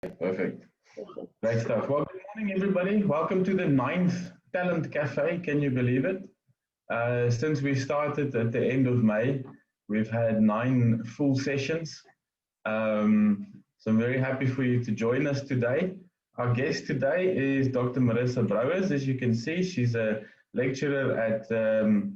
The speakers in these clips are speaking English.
Perfect. Great stuff. Well, good morning, everybody. Welcome to the 9th Talent Cafe. Can you believe it? Since we started at the end of May, we've had 9 full sessions. So I'm very happy for you to join us today. Our guest today is Dr. Marissa Brouwers. As you can see, she's a lecturer at the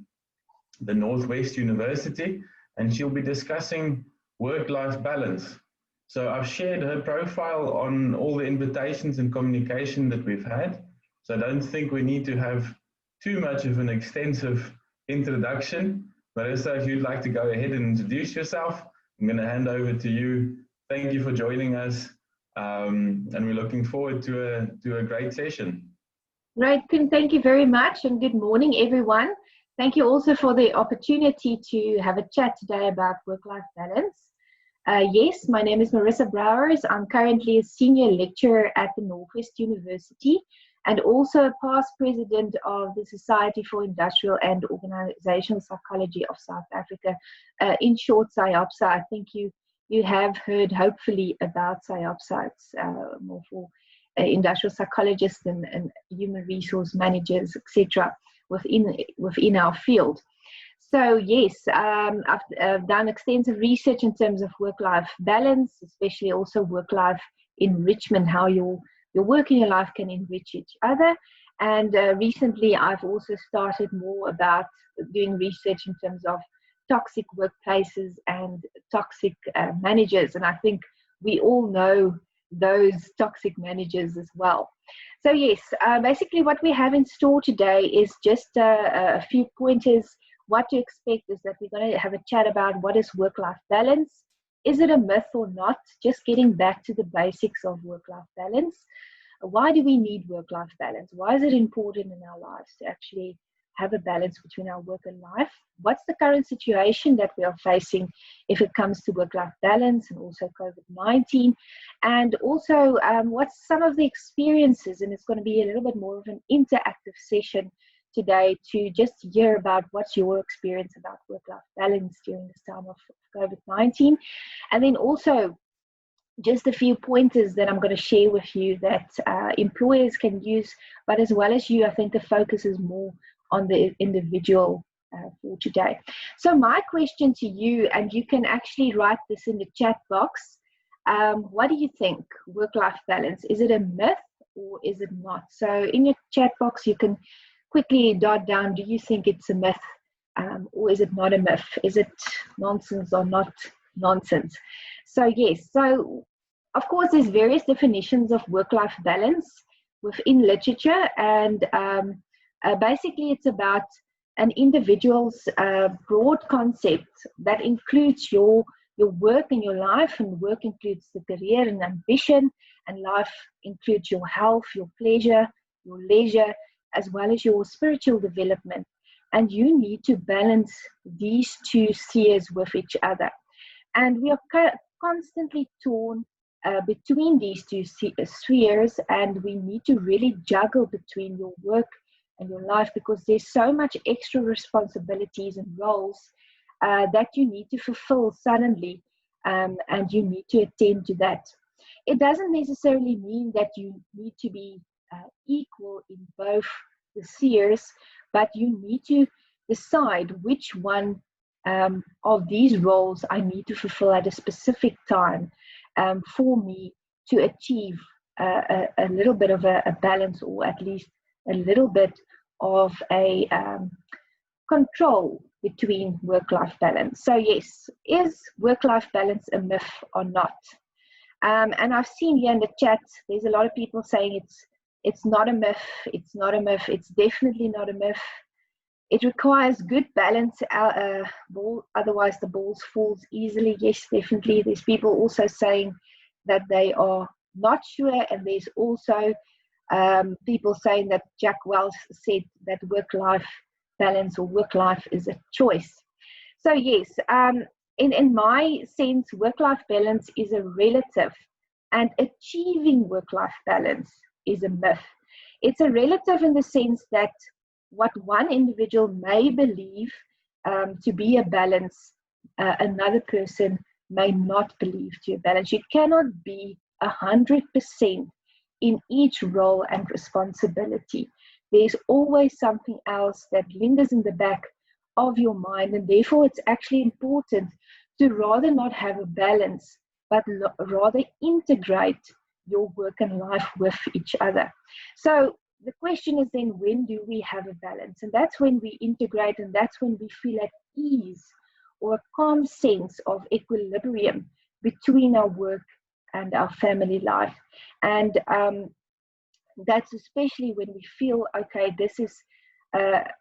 Northwest University, and she'll be discussing work-life balance. So I've shared her profile on all the invitations and communication that we've had. So I don't think we need to have too much of an extensive introduction. Marissa, if you'd like to go ahead and introduce yourself, I'm going to hand over to you. Thank you for joining us, and we're looking forward to a great session. Great, thank you very much, and good morning, everyone. Thank you also for the opportunity to have a chat today about work-life balance. Yes, my name is Marissa Brouwers. I'm currently a senior lecturer at the Northwest University and also past president of the Society for Industrial and Organizational Psychology of South Africa, in short, SIOPSA. I think you have heard, hopefully, about SIOPSA. It's more for industrial psychologists and human resource managers, etc., within our field. So yes, I've done extensive research in terms of work-life balance, especially also work-life enrichment, how your work and your life can enrich each other. And recently, I've also started more about doing research in terms of toxic workplaces and toxic managers. And I think we all know those toxic managers as well. So yes, basically what we have in store today is just a few pointers. What to expect is that we're going to have a chat about what is work-life balance. Is it a myth or not? Just getting back to the basics of work-life balance. Why do we need work-life balance? Why is it important in our lives to actually have a balance between our work and life? What's the current situation that we are facing if it comes to work-life balance and also COVID-19? And also, what's some of the experiences? And it's going to be a little bit more of an interactive session today to just hear about what's your experience about work-life balance during this time of COVID-19. And then also just a few pointers that I'm going to share with you that employers can use, but as well as you, I think the focus is more on the individual for today. So my question to you, and you can actually write this in the chat box, what do you think, work-life balance? Is it a myth or is it not? So in your chat box, you can quickly dot down, do you think it's a myth or is it not a myth? Is it nonsense or not nonsense? So yes, so of course there's various definitions of work-life balance within literature, and basically it's about an individual's broad concept that includes your work and your life, and work includes the career and ambition, and life includes your health, your pleasure, your leisure, as well as your spiritual development. And you need to balance these two spheres with each other. And we are constantly torn between these two spheres, and we need to really juggle between your work and your life, because there's so much extra responsibilities and roles that you need to fulfill suddenly, and you need to attend to that. It doesn't necessarily mean that you need to be equal in both the spheres, but you need to decide which one of these roles I need to fulfill at a specific time for me to achieve a little bit of a balance, or at least a little bit of a control between work-life balance. So yes, is work-life balance a myth or not? And I've seen here in the chat, there's a lot of people saying it's not a myth, it's not a myth, it's definitely not a myth. It requires good balance, otherwise the balls falls easily. Yes, definitely. There's people also saying that they are not sure, and there's also people saying that Jack Welch said that work-life balance or work-life is a choice. So yes, in my sense, work-life balance is a relative, and achieving work-life balance is a myth. It's a relative in the sense that what one individual may believe to be a balance, another person may not believe to a balance. You cannot be 100% in each role and responsibility, there's always something else that lingers in the back of your mind, and therefore it's actually important to rather not have a balance, but rather integrate your work and life with each other. So the question is then, when do we have a balance? And that's when we integrate, and that's when we feel at ease or a calm sense of equilibrium between our work and our family life. And that's especially when we feel, okay, this is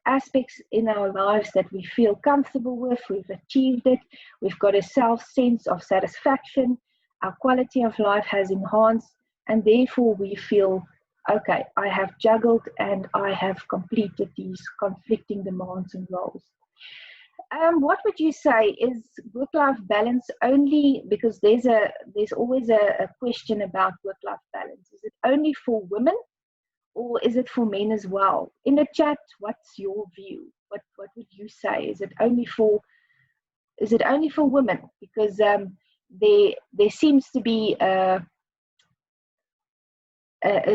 aspects in our lives that we feel comfortable with, we've achieved it, we've got a sense of satisfaction, our quality of life has enhanced, and therefore we feel, okay, I have juggled and I have completed these conflicting demands and roles. What would you say is work-life balance only, because there's always a question about work-life balance. Is it only for women, or is it for men as well? In the chat, what's your view? What would you say? Is it only for women? Because there seems to be a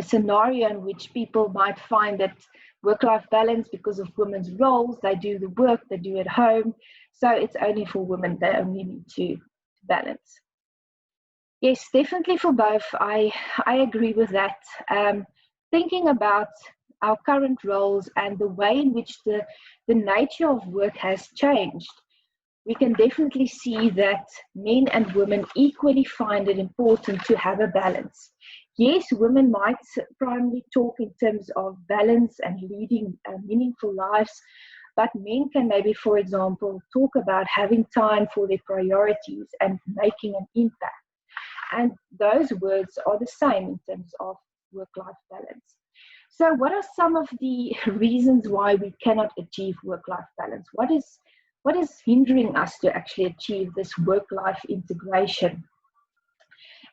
scenario in which people might find that work-life balance, because of women's roles, they do the work, they do at home, so it's only for women, they only need to balance. Yes, definitely for both. I agree with that. Thinking about our current roles and the way in which the nature of work has changed, we can definitely see that men and women equally find it important to have a balance. Yes, women might primarily talk in terms of balance and leading meaningful lives, but men can maybe, for example, talk about having time for their priorities and making an impact. And those words are the same in terms of work-life balance. So what are some of the reasons why we cannot achieve work-life balance? What is hindering us to actually achieve this work-life integration?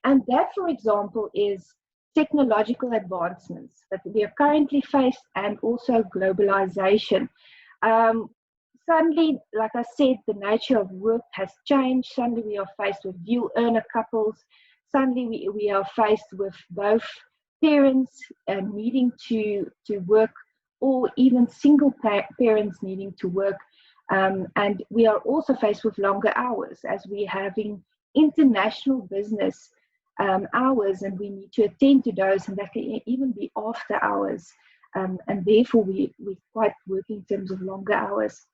And that, for example, is technological advancements that we are currently faced, and also globalization. Suddenly, like I said, the nature of work has changed. Suddenly we are faced with dual earner couples. Suddenly we are faced with both parents needing to work, or even single parents needing to work. And we are also faced with longer hours, as we're having international business hours, and we need to attend to those, and that can even be after hours. And therefore we quite work in terms of longer hours.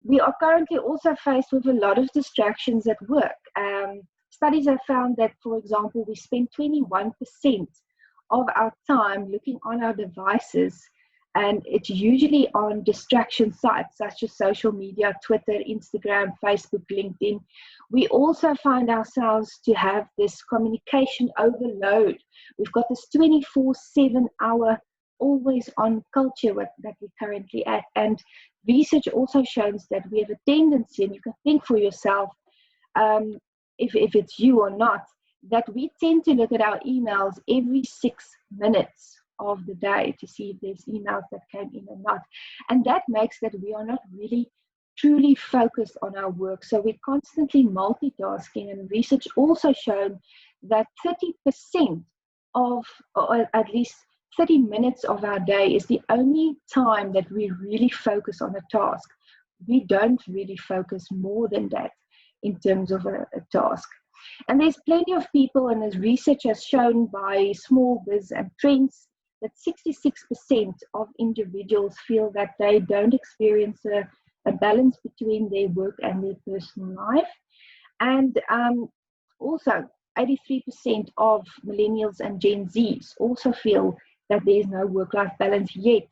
We are currently also faced with a lot of distractions at work. Studies have found that, for example, we spend 21% of our time looking on our devices, and it's usually on distraction sites such as social media, Twitter, Instagram, Facebook, LinkedIn. We also find ourselves to have this communication overload. We've got this 24/7 hour always on culture that we're currently at. And research also shows that we have a tendency, and you can think for yourself, if it's you or not, that we tend to look at our emails every 6 minutes of the day to see if there's emails that came in or not. And that makes that we are not really truly focused on our work. So we're constantly multitasking, and research also shown that 30% of, or at least 30 minutes of our day is the only time that we really focus on a task. We don't really focus more than that in terms of a task. And there's plenty of people, and as research has shown by Small Biz and Trends, that 66% of individuals feel that they don't experience a balance between their work and their personal life. And also 83% of millennials and Gen Zs also feel that there is no work-life balance yet.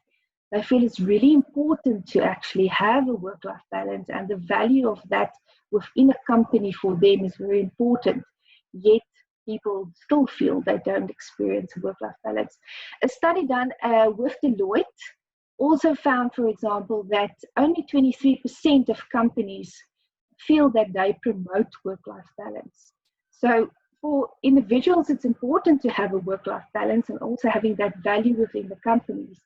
They feel it's really important to actually have a work-life balance, and the value of that within a company for them is very important. Yet people still feel they don't experience work-life balance. A study done with Deloitte also found, for example, that only 23% of companies feel that they promote work-life balance. So for individuals, it's important to have a work-life balance and also having that value within the companies.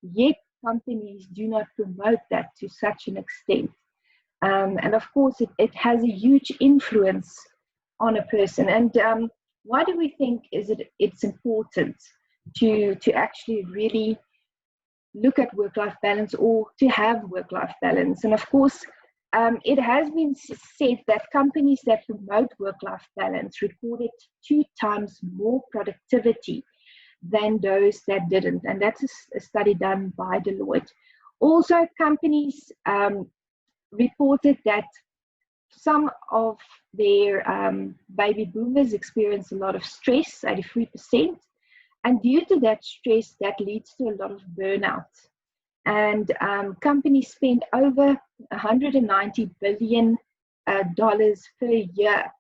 Yet companies do not promote that to such an extent. And of course, it has a huge influence on a person. And why do we think it's important to actually really look at work-life balance or to have work-life balance? And of course, it has been said that companies that promote work-life balance recorded 2 times more productivity than those that didn't. And that's a study done by Deloitte. Also, companies reported that some of their baby boomers experience a lot of stress, 83%. And due to that stress, that leads to a lot of burnout. And companies spend over $190 billion per year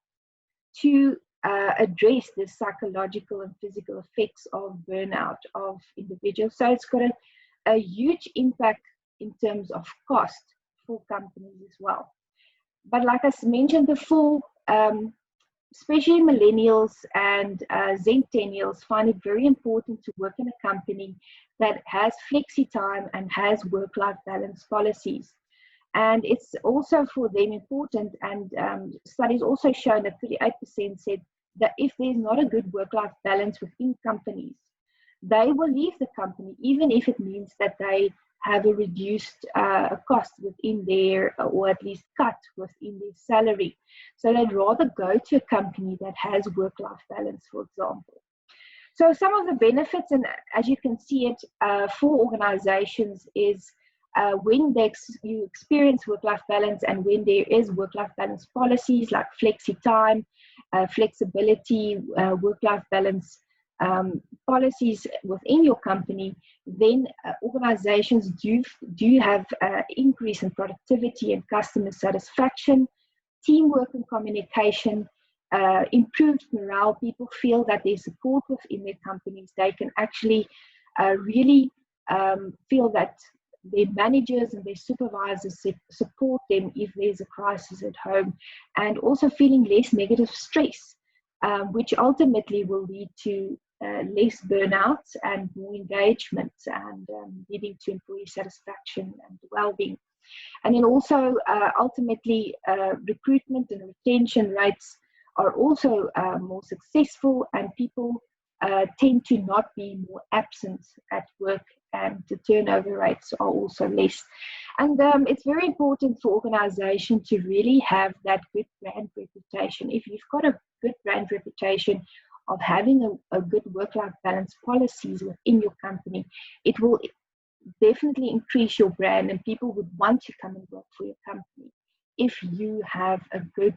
to address the psychological and physical effects of burnout of individuals. So it's got a huge impact in terms of cost for companies as well. But like I mentioned before, especially millennials and Zentennials find it very important to work in a company that has flexi time and has work-life balance policies. And it's also for them important, and studies also shown that 38% said that if there's not a good work-life balance within companies, they will leave the company, even if it means that they have a reduced cost within their, or at least cut within their salary. So they'd rather go to a company that has work-life balance, for example. So some of the benefits, and as you can see it for organizations, is when you experience work-life balance and when there is work-life balance policies like flexi time, flexibility, work-life balance policies within your company, then organizations do have increase in productivity and customer satisfaction, teamwork and communication, improved morale. People feel that there's support within their companies. They can actually really feel that their managers and their supervisors support them if there's a crisis at home, and also feeling less negative stress, which ultimately will lead to less burnout and more engagement, and leading to employee satisfaction and well-being. And then also ultimately recruitment and retention rates are also more successful, and people tend to not be more absent at work, and the turnover rates are also less. And it's very important for organizations to really have that good brand reputation. If you've got a good brand reputation of having a good work-life balance policies within your company, it will definitely increase your brand, and people would want to come and work for your company if you have a good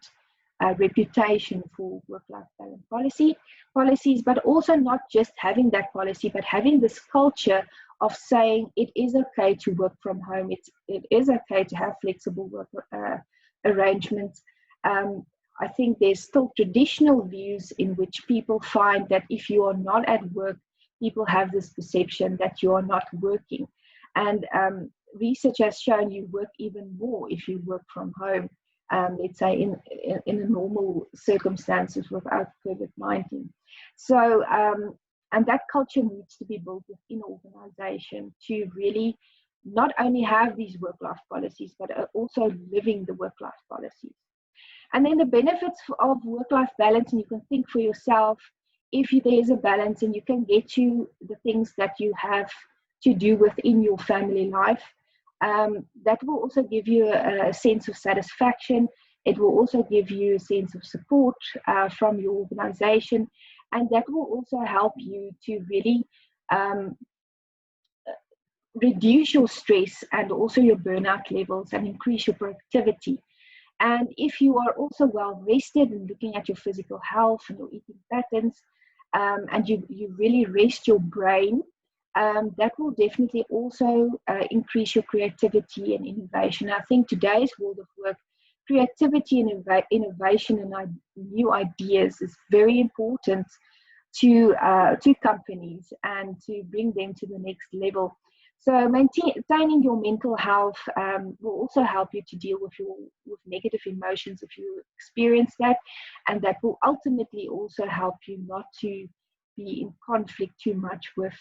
reputation for work-life balance policies, but also not just having that policy, but having this culture of saying it is okay to work from home. It is okay to have flexible work arrangements. I think there's still traditional views in which people find that if you are not at work, people have this perception that you are not working. And research has shown you work even more if you work from home, let's say in a normal circumstances without COVID-19. So, and that culture needs to be built within an organization to really not only have these work-life policies, but also living the work-life policies. And then the benefits of work-life balance, and you can think for yourself, if there's a balance and you can get to the things that you have to do within your family life, that will also give you a sense of satisfaction. It will also give you a sense of support from your organization, and that will also help you to really reduce your stress and also your burnout levels and increase your productivity. And if you are also well rested and looking at your physical health and your eating patterns, and you really rest your brain, that will definitely also increase your creativity and innovation. I think today's world of work, creativity and innovation and new ideas is very important to companies and to bring them to the next level. So maintaining your mental health will also help you to deal with negative emotions if you experience that, and that will ultimately also help you not to be in conflict too much with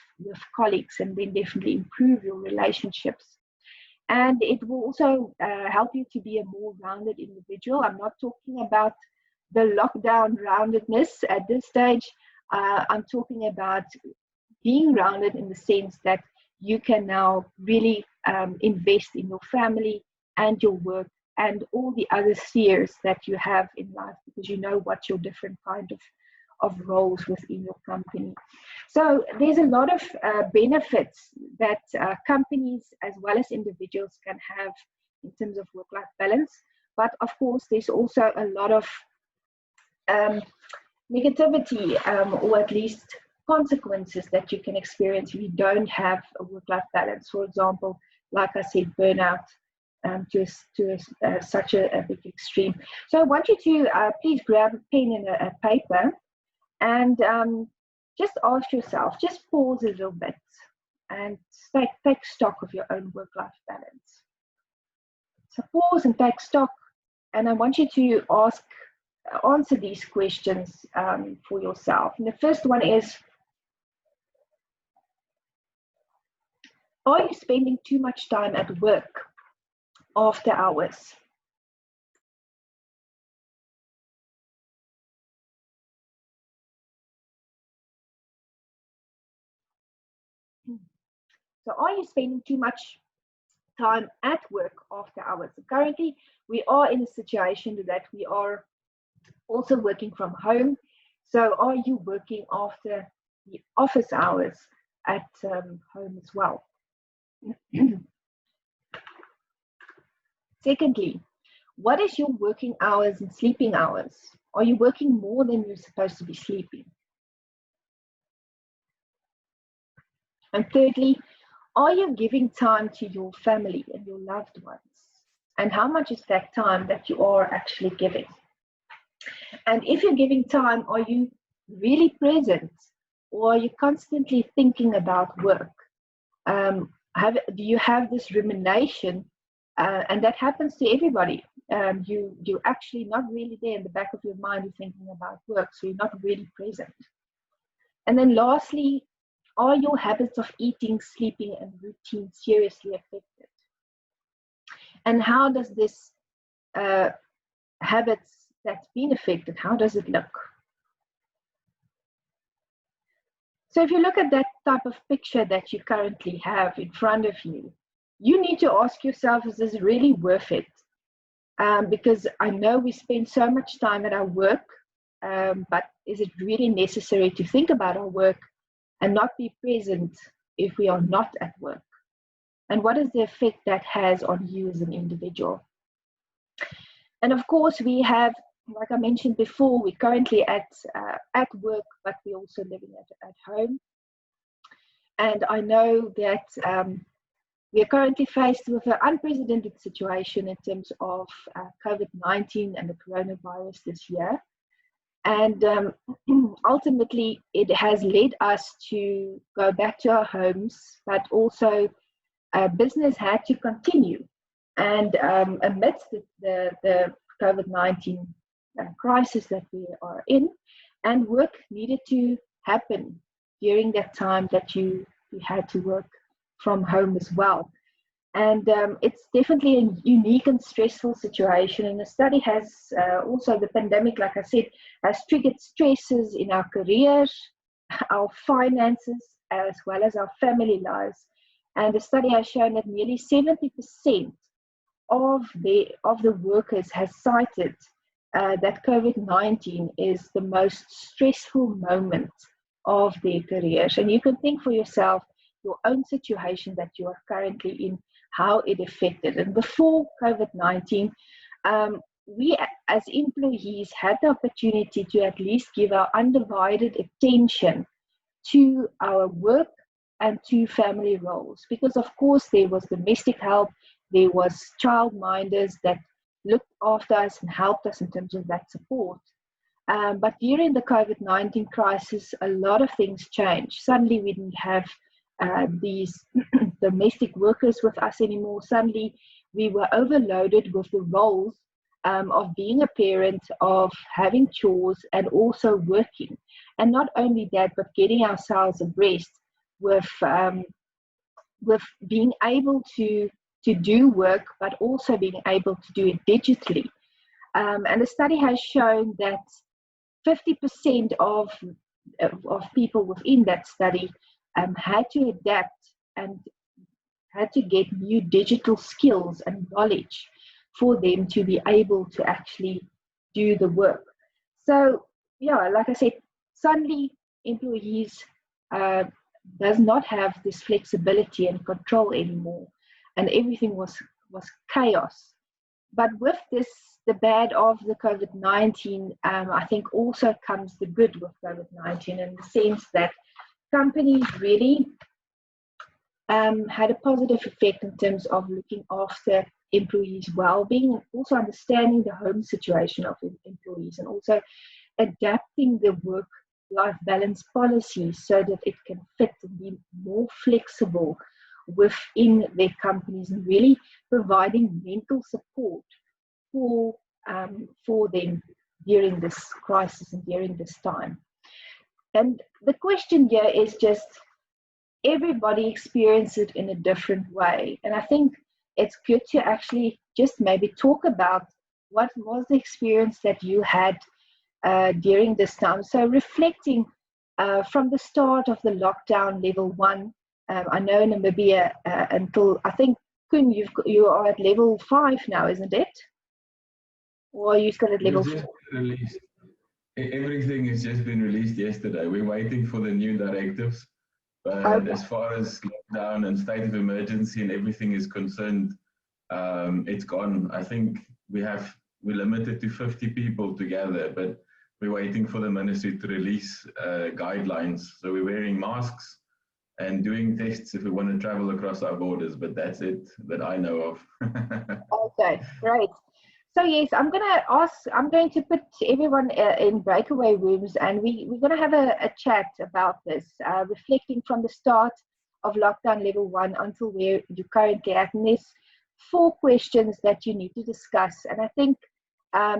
colleagues, and then definitely improve your relationships. And it will also help you to be a more rounded individual. I'm not talking about the lockdown roundedness at this stage. I'm talking about being rounded in the sense that you can now really invest in your family and your work and all the other spheres that you have in life, because you know what your different kind of roles within your company. So there's a lot of benefits that companies as well as individuals can have in terms of work-life balance. But of course, there's also a lot of negativity, or at least consequences that you can experience if you don't have a work-life balance. For example, like I said, burnout to such a big extreme. So I want you to please grab a pen and a paper and just ask yourself, just pause a little bit and take stock of your own work-life balance. So pause and take stock, and I want you to answer these questions for yourself. And the first one is, are you spending too much time at work after hours? So are you spending too much time at work after hours? So currently, we are in a situation that we are also working from home. So are you working after the office hours at home as well? Secondly, what is your working hours and sleeping hours? Are you working more than you're supposed to be sleeping? And thirdly, are you giving time to your family and your loved ones? And how much is that time that you are actually giving? And if you're giving time, are you really present? Or are you constantly thinking about work? Do you have this rumination? And that happens to everybody. You're actually not really there in the back of your mind, you're thinking about work, so you're not really present. And then lastly, are your habits of eating, sleeping, and routine seriously affected? And how does this habits that's been affected, how does it look? So if you look at that type of picture that you currently have in front of you, you need to ask yourself, is this really worth it? Because I know we spend so much time at our work, but is it really necessary to think about our work and not be present if we are not at work? And what is the effect that has on you as an individual? And of course, we have, like I mentioned before, we're currently at work, but we're also living at home. And I know that we are currently faced with an unprecedented situation in terms of COVID-19 and the coronavirus this year. And ultimately, it has led us to go back to our homes, but also business had to continue. And amidst the COVID-19 crisis that we are in, and work needed to happen during that time that you had to work from home as well. And it's definitely a unique and stressful situation. And the study has also, the pandemic, like I said, has triggered stresses in our careers, our finances, as well as our family lives. And the study has shown that nearly 70% of the workers has cited that COVID-19 is the most stressful moment of their careers. And you can think for yourself, your own situation that you are currently in, how it affected. And before COVID-19, we as employees had the opportunity to at least give our undivided attention to our work and to family roles. Because of course there was domestic help, there was childminders that looked after us and helped us in terms of that support. But during the COVID-19 crisis, a lot of things changed. Suddenly we didn't have these domestic workers with us anymore. Suddenly we were overloaded with the roles of being a parent, of having chores, and also working. And not only that, but getting ourselves abreast with being able to do work, but also being able to do it digitally. And the study has shown that 50% of people within that study had to adapt and had to get new digital skills and knowledge for them to be able to actually do the work. So, yeah, like I said, suddenly employees does not have this flexibility and control anymore, and everything was chaos. But with this, the bad of the COVID-19, I think also comes the good with COVID-19 in the sense that companies really had a positive effect in terms of looking after employees' well-being, and also understanding the home situation of employees, and also adapting the work-life balance policies so that it can fit and be more flexible within their companies, and really providing mental support for them during this crisis and during this time. And the question here is just, everybody experiences it in a different way. And I think it's good to actually just maybe talk about what was the experience that you had during this time. So reflecting from the start of the lockdown level 1, I know in Namibia until, I think, Kun, you are at level 5 now, isn't it? Or are you still at level 4? Released. Everything has just been released yesterday. We're waiting for the new directives. But okay, as far as lockdown and state of emergency and everything is concerned, it's gone. I think we're limited to 50 people together, but we're waiting for the ministry to release guidelines. So we're wearing masks and doing tests if we want to travel across our borders, but that's it that I know of. Okay, great. So yes, I'm going to put everyone in breakaway rooms, and we're going to have a chat about this, reflecting from the start of lockdown level 1 until where you're currently at. And there's 4 questions that you need to discuss. And I think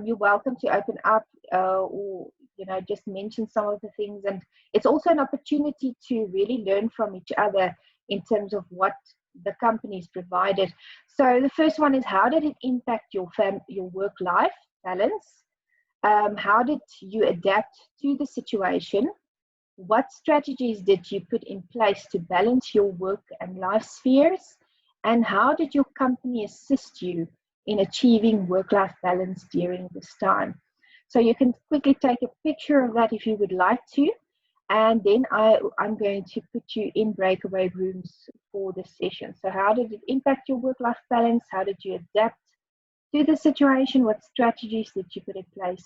you're welcome to open up or, just mention some of the things. And it's also an opportunity to really learn from each other in terms of what the companies provided. So the first one is, how did it impact your work-life balance? How did you adapt to the situation? What strategies did you put in place to balance your work and life spheres? And how did your company assist you in achieving work-life balance during this time? So you can quickly take a picture of that if you would like to. And then I'm going to put you in breakaway rooms for this session. So how did it impact your work-life balance? How did you adapt to the situation? What strategies did you put in place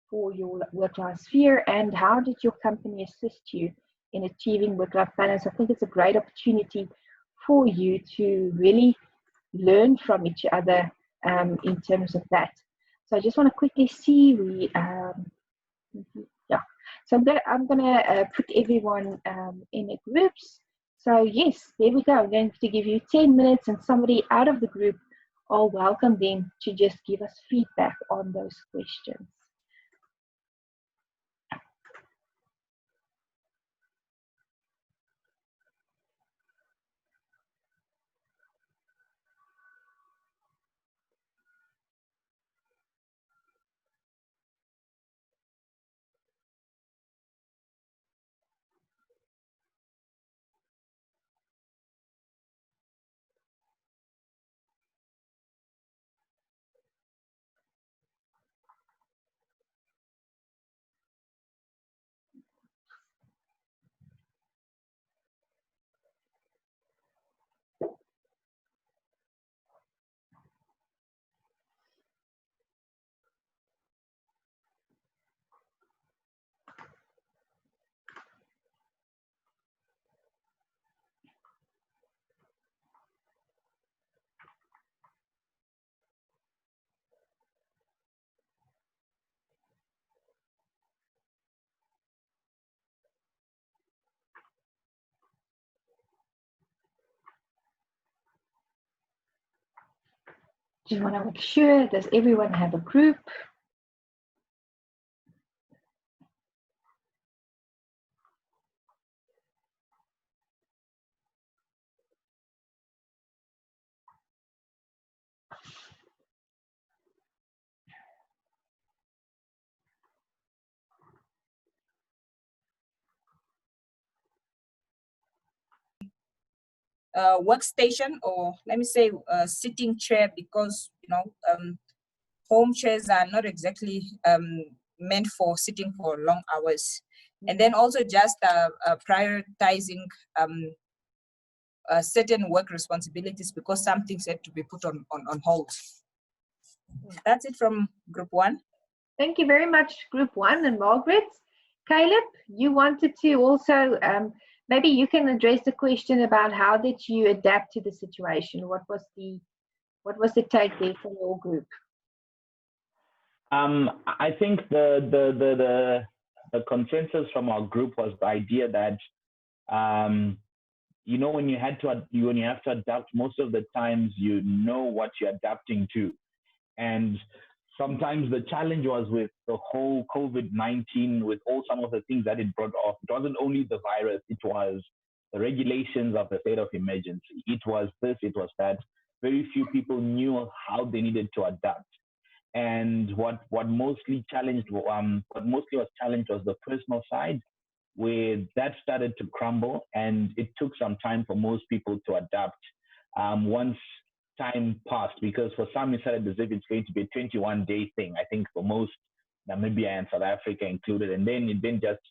for your work-life sphere? And how did your company assist you in achieving work-life balance? I think it's a great opportunity for you to really learn from each other in terms of that. So I just want to quickly see, so I'm gonna put everyone in groups. So yes, there we go. I'm going to give you 10 minutes, and somebody out of the group, I'll welcome them to just give us feedback on those questions. Just want to make sure, does everyone have a group? workstation, or let me say sitting chair, because home chairs are not exactly meant for sitting for long hours. And then also just prioritizing certain work responsibilities, because some things had to be put on hold. That's it from group one. Thank you very much, group one, and Margaret. Caleb, you wanted to also, maybe you can address the question about how did you adapt to the situation? What was the take there from your group? I think the consensus from our group was the idea that when you have to adapt, most of the times you know what you're adapting to, and sometimes the challenge was with the whole COVID-19, with some of the things that it brought off. It wasn't only the virus, it was the regulations of the state of emergency. It was this, it was that. Very few people knew how they needed to adapt. And what mostly was challenged was the personal side, where that started to crumble, and it took some time for most people to adapt. Once time passed, because for some it started as if it's going to be a 21-day thing, I think for most, Namibia and South Africa included, and then it just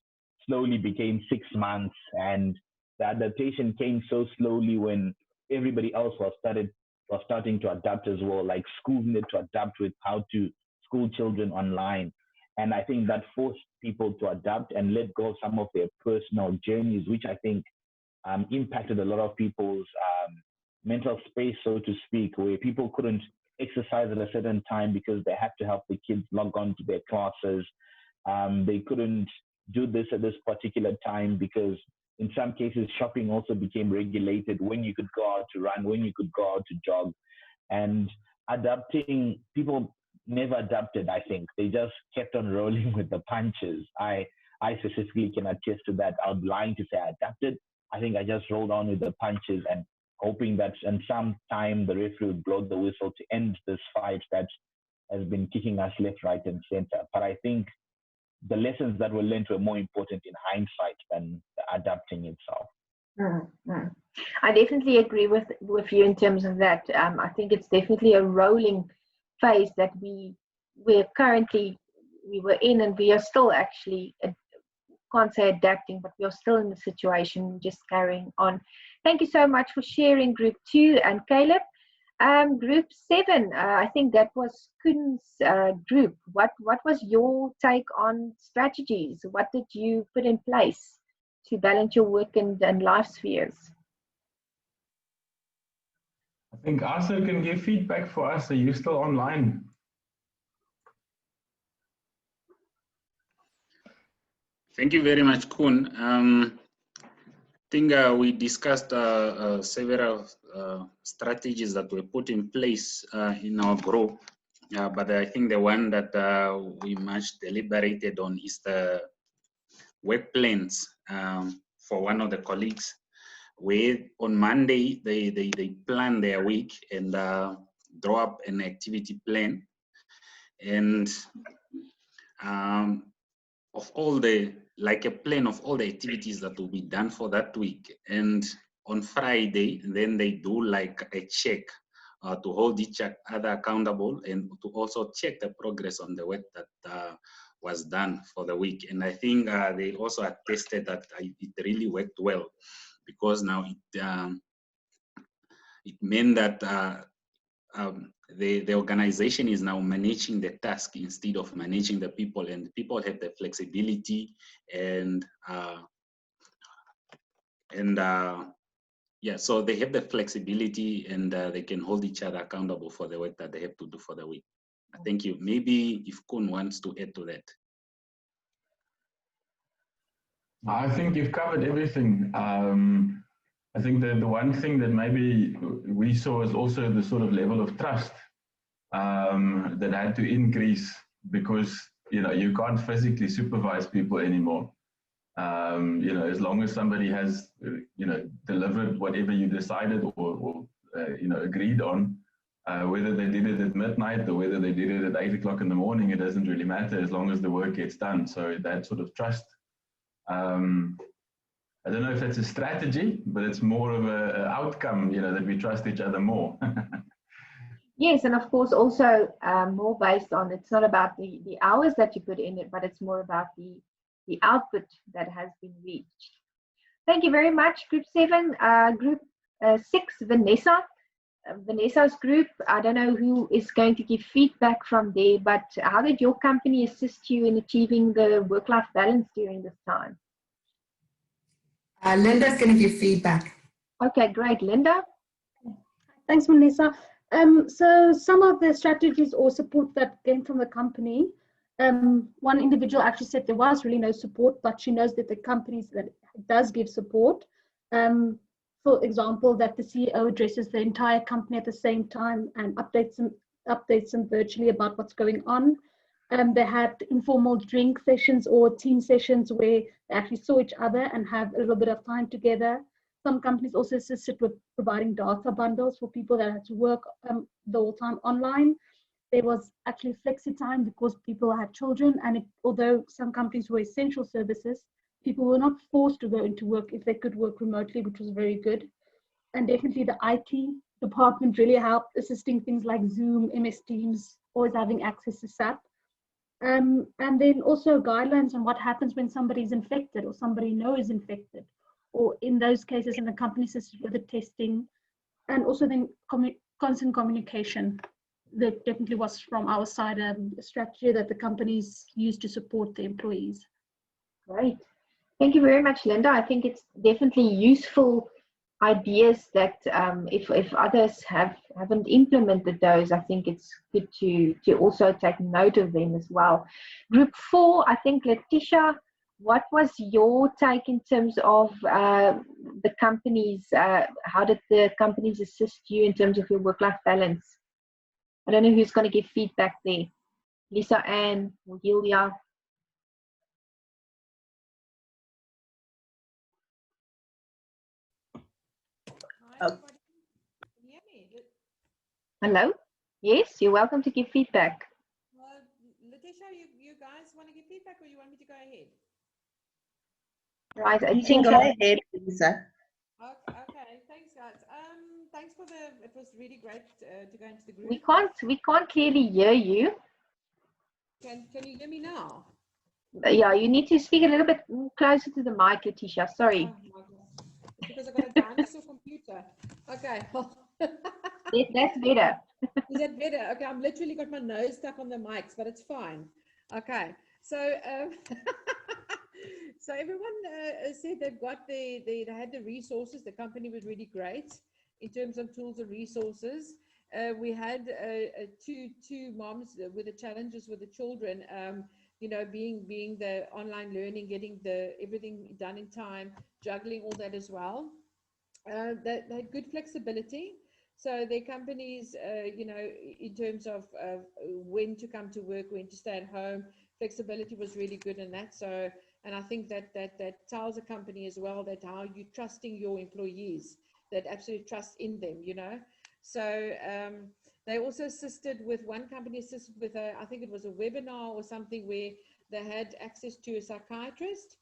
slowly became 6 months, and the adaptation came so slowly when everybody else was starting to adapt as well, like schools needed to adapt with how to school children online. And I think that forced people to adapt and let go of some of their personal journeys, which I think impacted a lot of people's mental space, so to speak, where people couldn't exercise at a certain time because they had to help the kids log on to their classes. They couldn't do this at this particular time because in some cases shopping also became regulated, when you could go out to run, when you could go out to jog. And adapting, people never adapted, I think. They just kept on rolling with the punches. I specifically can attest to that. I was lying to say I adapted. I think I just rolled on with the punches and hoping that in some time the referee would blow the whistle to end this fight that has been kicking us left, right, and center. But I think the lessons that were learned were more important in hindsight than adapting itself. Mm-hmm. I definitely agree with you in terms of that. I think it's definitely a rolling phase that we were in, and we are still actually, can't say adapting, but we are still in the situation, just carrying on. Thank you so much for sharing group 2 and Caleb. Group 7, I think that was Koen's group. What was your take on strategies? What did you put in place to balance your work and life spheres? I think Arthur can give feedback for us. Are you still online? Thank you very much, Koen. I think we discussed several strategies that were put in place in our group, but I think the one that we much deliberated on is the work plans for one of the colleagues, where on Monday they plan their week and draw up an activity plan, and of all like a plan of all the activities that will be done for that week. And on Friday, then they do like a check to hold each other accountable and to also check the progress on the work that was done for the week. And I think they also attested that it really worked well, because now it meant that the organization is now managing the task instead of managing the people, and people have the flexibility and yeah, so they have the flexibility and they can hold each other accountable for the work that they have to do for the week. Thank you. Maybe if Koen wants to add to that. I think you've covered everything. I think that the one thing that maybe we saw is also the sort of level of trust that had to increase, because you can't physically supervise people anymore. As long as somebody has delivered whatever you decided or agreed on, whether they did it at midnight or whether they did it at 8 o'clock in the morning, it doesn't really matter as long as the work gets done. So that sort of trust. I don't know if it's a strategy, but it's more of an outcome, that we trust each other more. Yes, and of course also more based on, it's not about the hours that you put in it, but it's more about the output that has been reached. Thank you very much, Group 7. Group 6, Vanessa. Vanessa's group, I don't know who is going to give feedback from there, but how did your company assist you in achieving the work-life balance during this time? Linda's going to give feedback. Okay, great. Linda? Thanks, Vanessa. So some of the strategies or support that came from the company, one individual actually said there was really no support, but she knows that the companies that does give support, for example, that the CEO addresses the entire company at the same time and updates them virtually about what's going on. They had informal drink sessions or team sessions where they actually saw each other and have a little bit of time together. Some companies also assisted with providing data bundles for people that had to work the whole time online. There was actually flexi time because people had children, and although some companies were essential services, people were not forced to go into work if they could work remotely, which was very good. And definitely the IT department really helped, assisting things like Zoom, MS Teams, always having access to SAP. And then also guidelines on what happens when somebody's infected or somebody knows infected, or in those cases, in the company assisted with the testing, and also then constant communication. That definitely was from our side a strategy that the companies use to support the employees. Great. Thank you very much, Linda. I think it's definitely useful ideas that if others haven't implemented those, I think it's good to also take note of them as well. Group 4, I think, Letitia, what was your take in terms of the companies? How did the companies assist you in terms of your work-life balance? I don't know who's going to give feedback there. Lisa Ann or Julia? Hi, everybody. Can you hear me? Hello? Yes, you're welcome to give feedback. Letitia, you guys want to give feedback, or you want me to go ahead? Right, You can go ahead, Lisa. Okay, thanks, guys. Thanks for it was really great to go into the group. We can't clearly hear you. Can you hear me now? Yeah, you need to speak a little bit closer to the mic, Letitia. Sorry. Oh, my God. It's because I've got a dinosaur computer. Okay. That's better. Is that better? Okay, I'm literally got my nose stuck on the mics, but it's fine. Okay, so so everyone said they've got they had the resources. The company was really great in terms of tools and resources. We had two moms with the challenges with the children. Being the online learning, getting everything done in time, juggling all that as well. They had good flexibility. So their companies, in terms of when to come to work, when to stay at home, flexibility was really good in that. So, and I think that tells a company as well that how you're trusting your employees, that absolute trust in them, So they also assisted with, one company assisted with I think it was a webinar or something where they had access to a psychiatrist.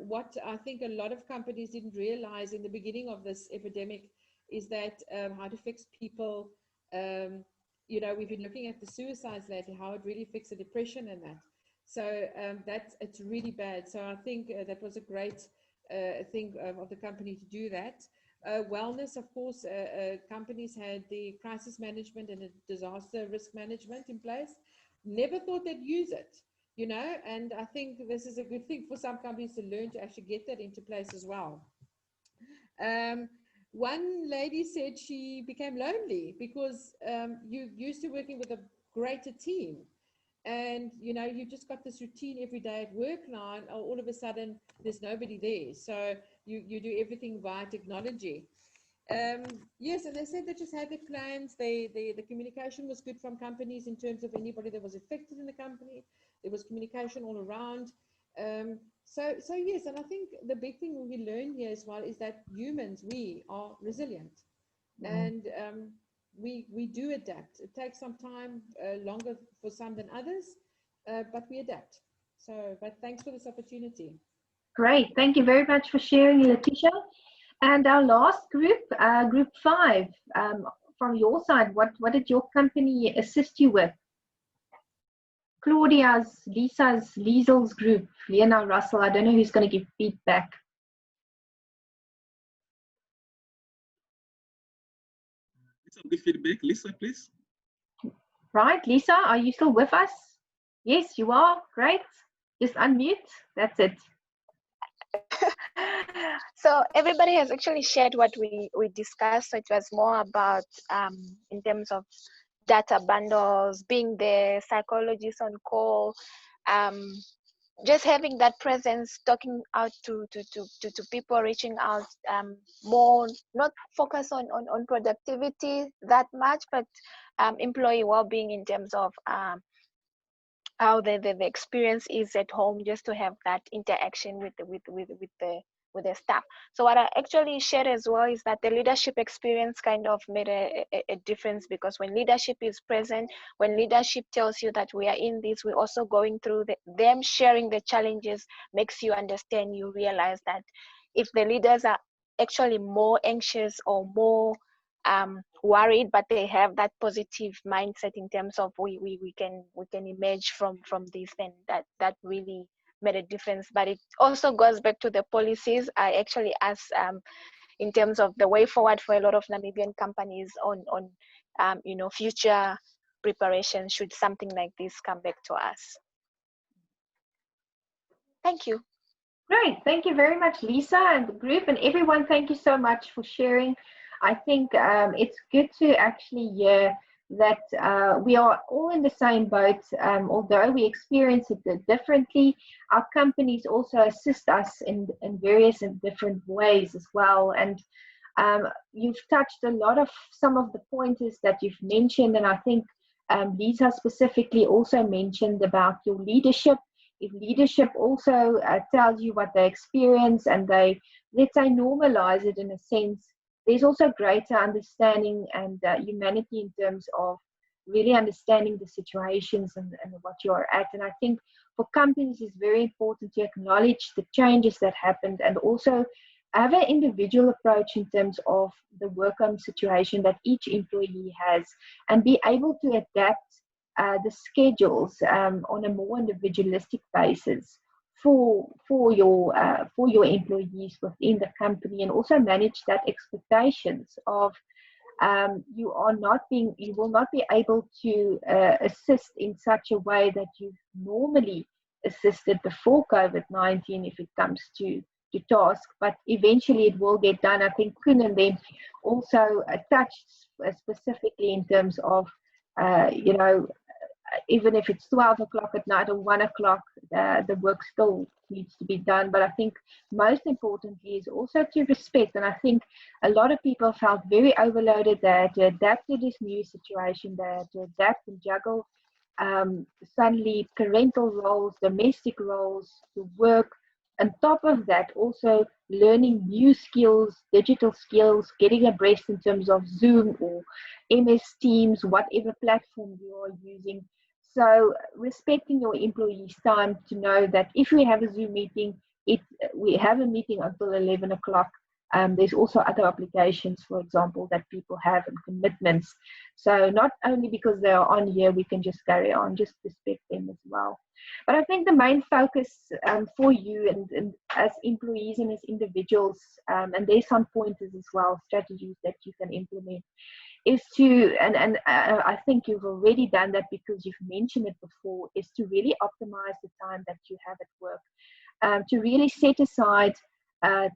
What I think a lot of companies didn't realize in the beginning of this epidemic is that how to fix people, we've been looking at the suicides lately, how it really affects the depression and that. So it's really bad. So I think that was a great thing of the company to do that. Wellness, of course, companies had the crisis management and the disaster risk management in place. Never thought they'd use it, and I think this is a good thing for some companies to learn to actually get that into place as well. One lady said she became lonely because you're used to working with a greater team, and you just got this routine every day at work now, and all of a sudden there's nobody there, so you do everything via technology. Yes, and they said they just had the plans. The communication was good from companies in terms of anybody that was affected in the company. There was communication all around. So yes, and I think the big thing we learned here as well is that humans, we are resilient, and we do adapt. It takes some time, longer for some than others, but we adapt. So, but thanks for this opportunity. Great. Thank you very much for sharing, Letitia. And our last group, group 5, from your side, what did your company assist you with? Claudia's, Lisa's, Liesel's group, Lena, Russell, I don't know who's going to give feedback. Give feedback. Lisa, please. Right, Lisa, are you still with us? Yes, you are. Great. Just unmute. That's it. So everybody has actually shared what we discussed. So it was more about in terms of data bundles, being there, psychologists on call, just having that presence, talking out to people, reaching out, more not focus on productivity that much, but employee well-being in terms of how the experience is at home, just to have that interaction with the staff. So what I actually shared as well is that the leadership experience kind of made a difference, because when leadership is present, when leadership tells you that we are in this, we're also going through them sharing the challenges, makes you understand, you realize that if the leaders are actually more anxious or more worried, but they have that positive mindset in terms of we can emerge from this, then that really made a difference. But it also goes back to the policies. I actually asked in terms of the way forward for a lot of Namibian companies on future preparation should something like this come back to us. Thank you. Great. Thank you very much, Lisa and the group, and everyone. Thank you so much for sharing. I think it's good to actually hear that we are all in the same boat. Although we experience it differently, our companies also assist us in various and different ways as well. And you've touched a lot of some of the pointers that you've mentioned, and I think Lisa specifically also mentioned about your leadership. If leadership also tells you what they experience and they, let's say, normalize it in a sense, there's also greater understanding and humanity in terms of really understanding the situations and what you're at. And I think for companies, it's very important to acknowledge the changes that happened and also have an individual approach in terms of the work home situation that each employee has, and be able to adapt the schedules on a more individualistic basis for your employees within the company, and also manage that expectations of you will not be able to assist in such a way that you've normally assisted before COVID-19 if it comes to task, but eventually it will get done. I think Koen and them also touched specifically in terms of even if it's 12 o'clock at night or 1 o'clock, the work still needs to be done. But I think most importantly is also to respect. And I think a lot of people felt very overloaded. They had to adapt to this new situation. They had to adapt and juggle suddenly parental roles, domestic roles, the work. On top of that, also learning new skills, digital skills, getting abreast in terms of Zoom or MS Teams, whatever platform you are using. So respecting your employees' time to know that if we have a Zoom meeting, we have a meeting until 11 o'clock. There's also other obligations, for example, that people have and commitments. So not only because they are on here, we can just carry on, just respect them as well. But I think the main focus for you and as employees and as individuals, and there's some pointers as well, strategies that you can implement, is to, and I think you've already done that because you've mentioned it before, is to really optimize the time that you have at work, to really set aside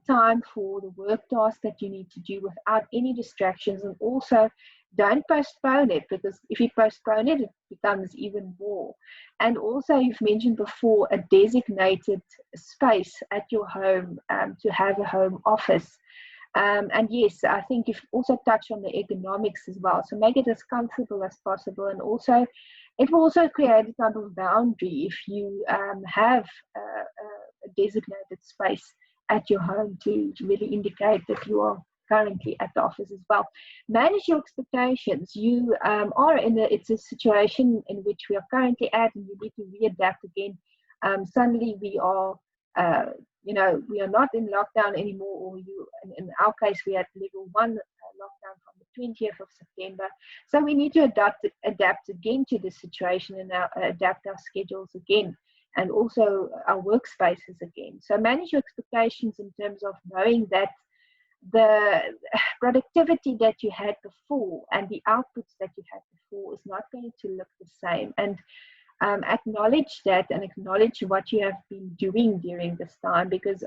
time for the work tasks that you need to do without any distractions, and also don't postpone it, because if you postpone it, it becomes even more. And also, you've mentioned before a designated space at your home to have a home office. And yes, I think you've also touched on the ergonomics as well. So make it as comfortable as possible. And also, it will also create a type of boundary if you have a designated space at your home to really indicate that you are currently at the office as well. Manage your expectations. You are it's a situation in which we are currently at, and you need to readapt again. Suddenly we are you know, we are not in lockdown anymore, or in our case, we had level 1 lockdown from the 20th of September. So we need to adapt again to the situation and adapt our schedules again, and also our workspaces again. So manage your expectations in terms of knowing that the productivity that you had before and the outputs that you had before is not going to look the same. And acknowledge that, and acknowledge what you have been doing during this time, because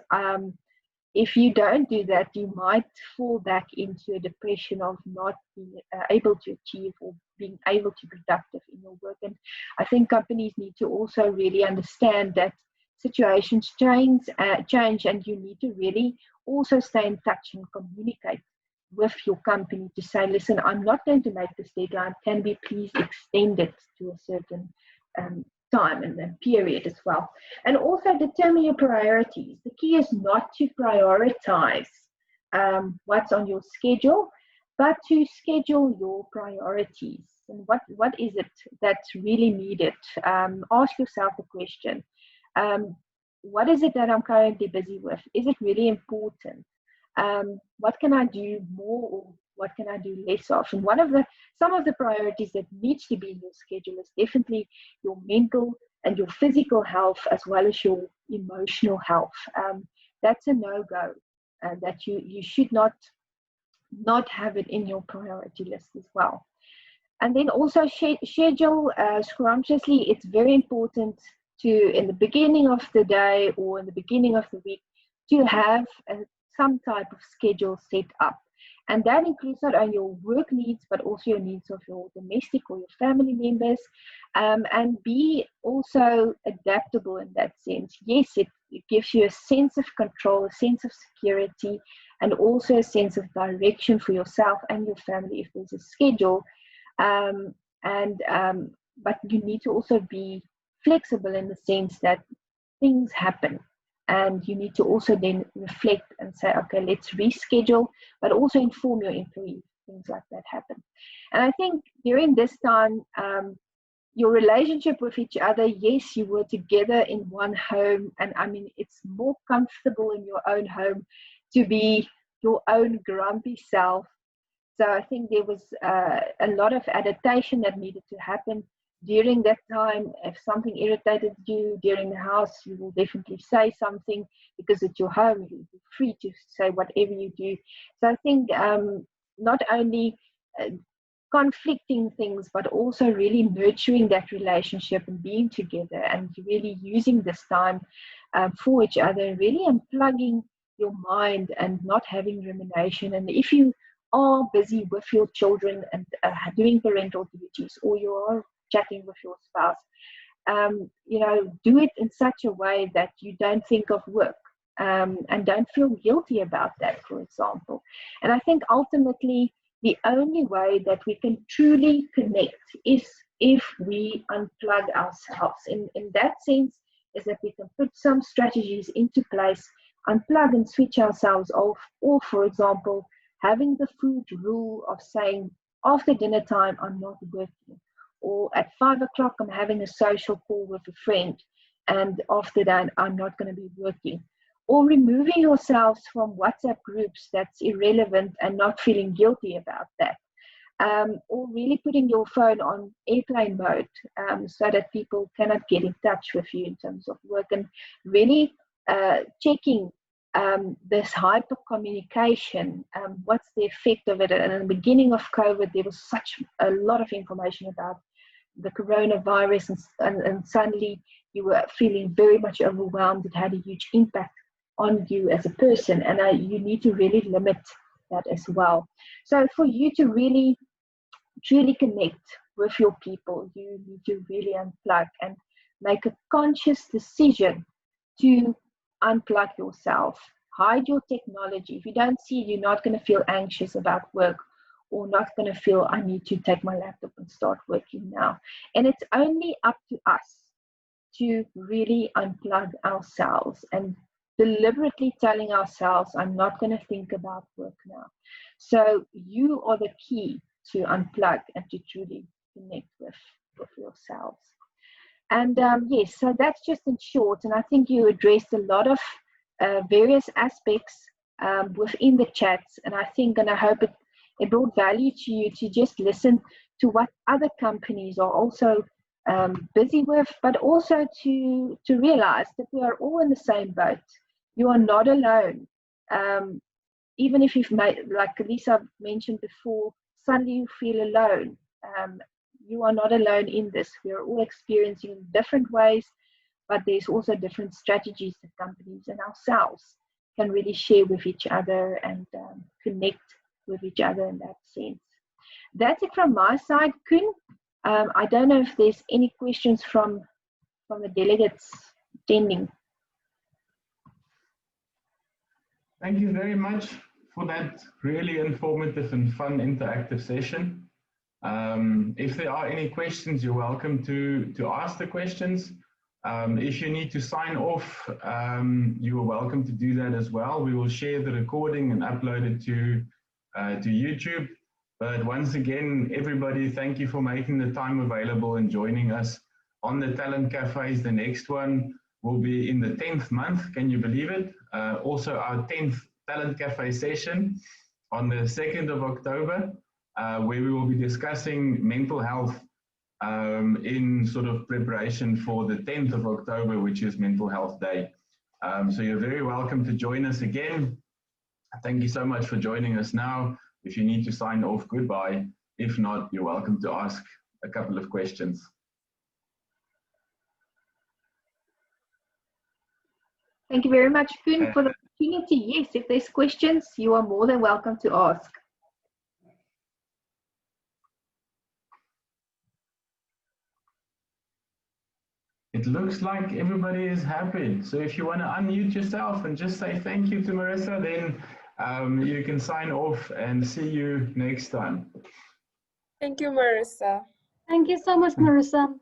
if you don't do that, you might fall back into a depression of not being able to achieve or being able to be productive in your work. And I think companies need to also really understand that situations change, and you need to really also stay in touch and communicate with your company to say, listen, I'm not going to make this deadline. Can we please extend it to a certain time and then period as well. And also determine your priorities. The key is not to prioritize what's on your schedule, but to schedule your priorities. And what is it that's really needed? Ask yourself the question, what is it that I'm currently busy with? Is it really important? What can I do more, or what can I do less of? And some of the priorities that needs to be in your schedule is definitely your mental and your physical health, as well as your emotional health. That's a no-go, and that you should not have it in your priority list as well. And then also schedule scrumptiously. It's very important to, in the beginning of the day or in the beginning of the week, to have some type of schedule set up. And that includes not only your work needs, but also your needs of your domestic or your family members. And be also adaptable in that sense. Yes, it gives you a sense of control, a sense of security, and also a sense of direction for yourself and your family if there's a schedule. But you need to also be flexible in the sense that things happen. And you need to also then reflect and say, okay, let's reschedule, but also inform your employees. Things like that happen. And I think during this time, your relationship with each other, yes, you were together in one home. And I mean, it's more comfortable in your own home to be your own grumpy self. So I think there was a lot of adaptation that needed to happen during that time. If something irritated you during the house, you will definitely say something, because it's your home. You're free to say whatever you do. So I think not only conflicting things, but also really nurturing that relationship and being together and really using this time for each other, really unplugging your mind and not having rumination. And if you are busy with your children and doing parental duties, or you are chatting with your spouse, do it in such a way that you don't think of work and don't feel guilty about that, for example. And I think ultimately the only way that we can truly connect is if we unplug ourselves. In that sense, is that we can put some strategies into place, unplug and switch ourselves off, or for example, having the food rule of saying, after dinner time, I'm not working. Or at 5 o'clock, I'm having a social call with a friend, and after that, I'm not going to be working. Or removing yourselves from WhatsApp groups that's irrelevant and not feeling guilty about that. Or really putting your phone on airplane mode so that people cannot get in touch with you in terms of work, and really checking this hyper communication, what's the effect of it. And in the beginning of COVID, there was such a lot of information about the coronavirus, and suddenly you were feeling very much overwhelmed. It had a huge impact on you as a person, and you need to really limit that as well. So for you to really truly connect with your people, you need to really unplug and make a conscious decision to unplug yourself. Hide your technology. If you don't see it, you're not going to feel anxious about work, or not going to feel, I need to take my laptop and start working now. And it's only up to us to really unplug ourselves and deliberately telling ourselves, I'm not going to think about work now. So you are the key to unplug and to truly connect with yourselves. And yes, so that's just in short. And I think you addressed a lot of various aspects within the chats, and I think and I hope it brought value to you to just listen to what other companies are also busy with, but also to realize that we are all in the same boat. You are not alone. Even if you've made, like Lisa mentioned before, suddenly you feel alone. You are not alone in this. We are all experiencing in different ways, but there's also different strategies that companies and ourselves can really share with each other and connect with each other in that sense. That's it from my side, Koen. I don't know if there's any questions from the delegates attending. Thank you very much for that really informative and fun interactive session. If there are any questions, you're welcome to ask the questions. If you need to sign off, you are welcome to do that as well. We will share the recording and upload it to YouTube. But once again, everybody, thank you for making the time available and joining us on the Talent Cafes. The next one will be in the 10th month. Can you believe it? Also our 10th Talent Cafe session on the 2nd of October, where we will be discussing mental health in sort of preparation for the 10th of October, which is Mental Health Day. So you're very welcome to join us again. Thank you so much for joining us now. If you need to sign off, goodbye. If not, you're welcome to ask a couple of questions. Thank you very much, Koen, for the opportunity. Yes, if there's questions, you are more than welcome to ask. It looks like everybody is happy. So if you want to unmute yourself and just say thank you to Marissa, then you can sign off and see you next time. Thank you, Marissa. Thank you so much, Marissa.